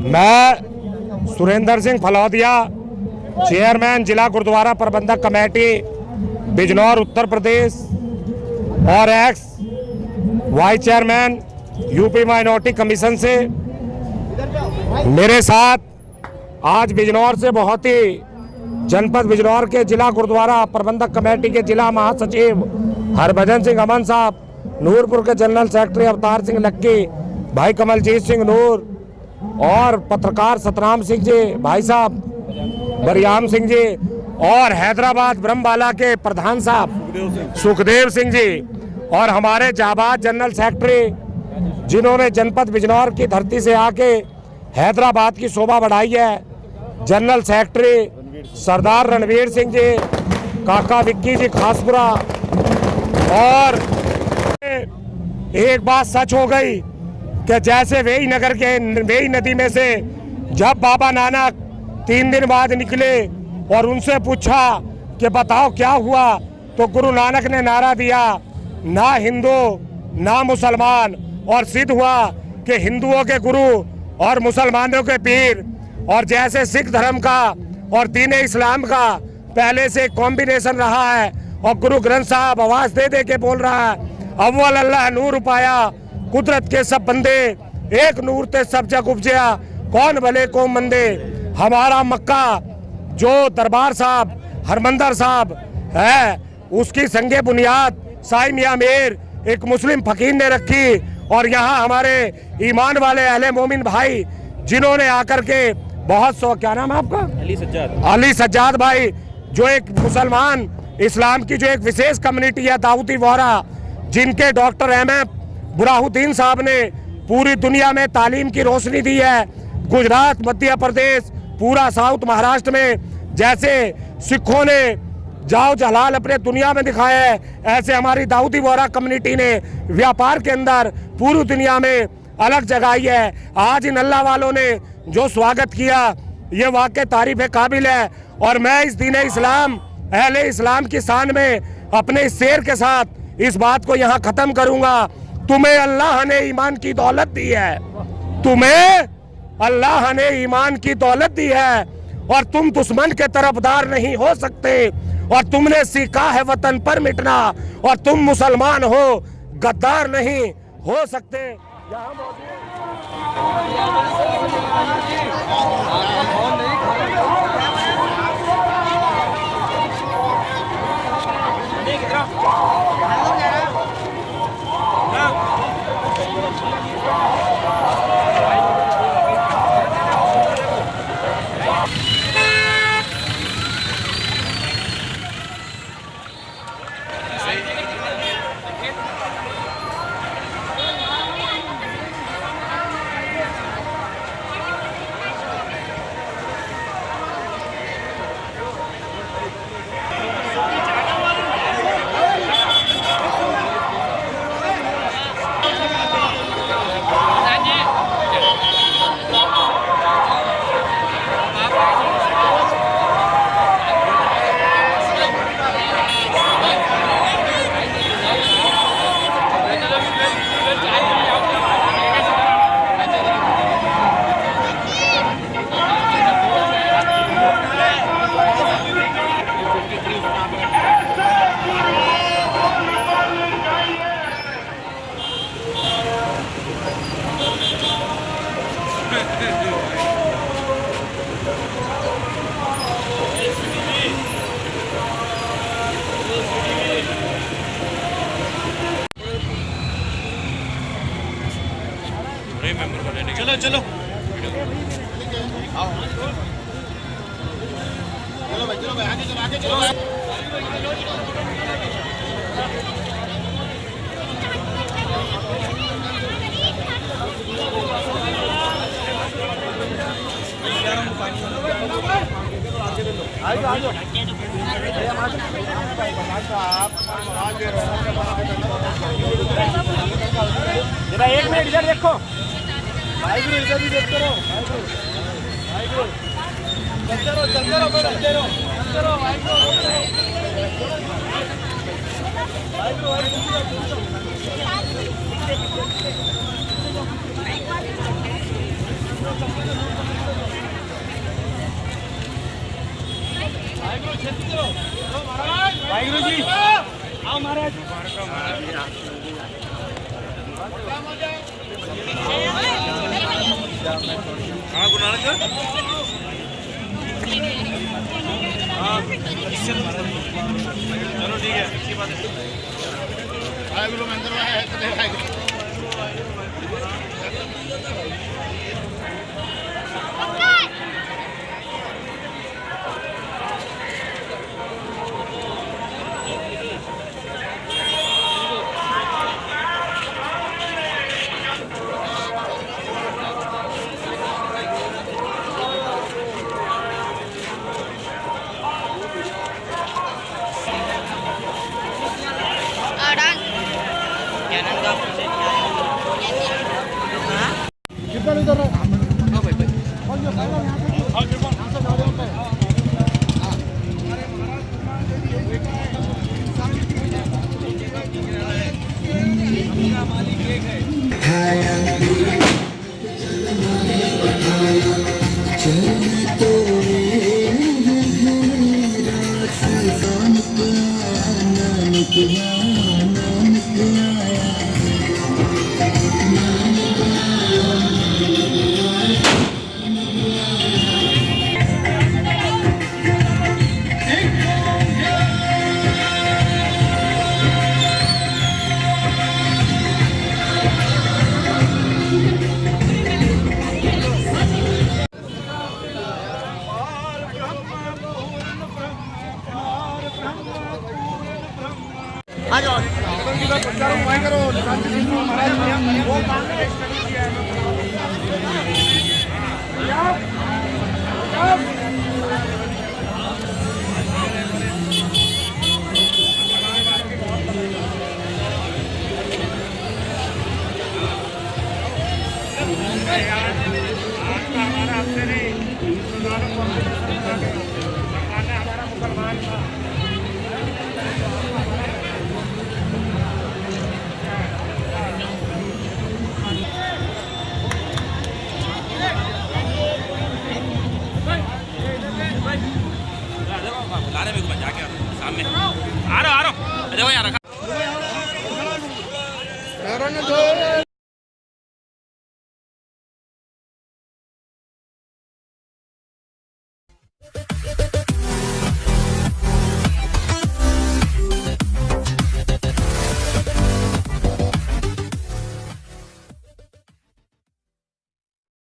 मैं सुरेंद्र सिंह फलौदिया, चेयरमैन जिला गुरुद्वारा प्रबंधक कमेटी बिजनौर उत्तर प्रदेश और x vice chairman UP minority commission से मेरे साथ आज बिजनौर से बहुत ही जनपद बिजनौर के जिला गुरुद्वारा प्रबंधक कमेटी के जिला महासचिव हरभजन सिंह अमन साहब, नूरपुर के जनरल सेक्रेटरी अवतार सिंह लक्की, भाई कमलजीत सिंह नूर और पत्रकार सतराम सिंह जी, भाई साहब बरियाम सिंह जी और हैदराबाद ब्रह्मबाला के प्रधान साहब सुखदेव सिंह जी और हमारे जाबाज जनरल सेक्रेटरी जिन्होंने जनपद बिजनौर की धरती से आके हैदराबाद की शोभा बढ़ाई है, जनरल सेक्रेटरी सरदार रणवीर सिंह जी, काका विक्की जी खासपुरा। और एक बात सच हो गई कि जैसे वेई नगर के वेई नदी में से जब बाबा नानक 3 दिन बाद निकले और उनसे पूछा कि बताओ क्या हुआ, तो गुरु नानक ने नारा दिया, ना हिंदू ना मुसलमान, और सिद्ध हुआ कि हिंदुओं के गुरु और मुसलमानों के पीर। और जैसे सिख धर्म का और दीन इस्लाम का पहले से कॉम्बिनेशन रहा है और गुरु ग्रंथ साहब आवाज दे दे के बोल रहा है, अव्वल अल्लाह नूर पाया कुदरत के सब बंदे, एक नूर ते सब जग उपजया कौन भले को मंदे। हमारा मक्का जो दरबार साहब हरमंदर साहब है, उसकी संगे बुनियाद साई मियां मीर एक मुस्लिम फकीर ने रखी। और यहाँ हमारे ईमान वाले अहले मोमिन भाई जिन्होंने आकर के बहुत क्या नाम है आपका? अली सज्जाद भाई, जो एक मुसलमान इस्लाम की जो एक विशेष कम्युनिटी है दाऊदी वोहरा, जिनके डॉक्टर एमएफ बुराहुद्दीन साहब ने पूरी दुनिया में तालीम की रोशनी दी है। गुजरात, मध्य प्रदेश, पूरा साउथ महाराष्ट्र में जैसे सिखों ने जाओ जलाल अपने दुनिया में दिखाया है, ऐसे हमारी दाऊदी वोहरा कम्युनिटी ने व्यापार के अंदर पूरी दुनिया में अलग जगाई है। आज इन अल्लाह वालों ने जो स्वागत किया, ये वाकई तारीफ काबिल है। और मैं इस दीन इस्लाम अहले इस्लाम की शान में अपने इस शेर के साथ इस बात को यहाँ खत्म करूंगा। तुम्हें अल्लाह ने ईमान की दौलत दी है, तुम्हें अल्लाह ने ईमान की दौलत दी है और तुम दुश्मन के तरफदार नहीं हो सकते। और तुमने सीखा है वतन पर मिटना और तुम मुसलमान हो, गद्दार नहीं हो सकते। चलो चलो चलो भाई आगे चलो जरा 1 मिनट इधर देखो, इधर भी देखते रहो, चलते रहो। वाहिगुरु जी आओ महाराज हाँ गुरु नानक हाँ चलो ठीक है अच्छी बात है वाहिगुरु मंदिर में है तो वाहिगुरु आ जाओ प्रचार वहीं करो शांति सिंह महाराज वो काम है हमारा आपसे नहीं हमारा मुसलमान था बुलाने में मैं जाके सामने आ रहा देखो यार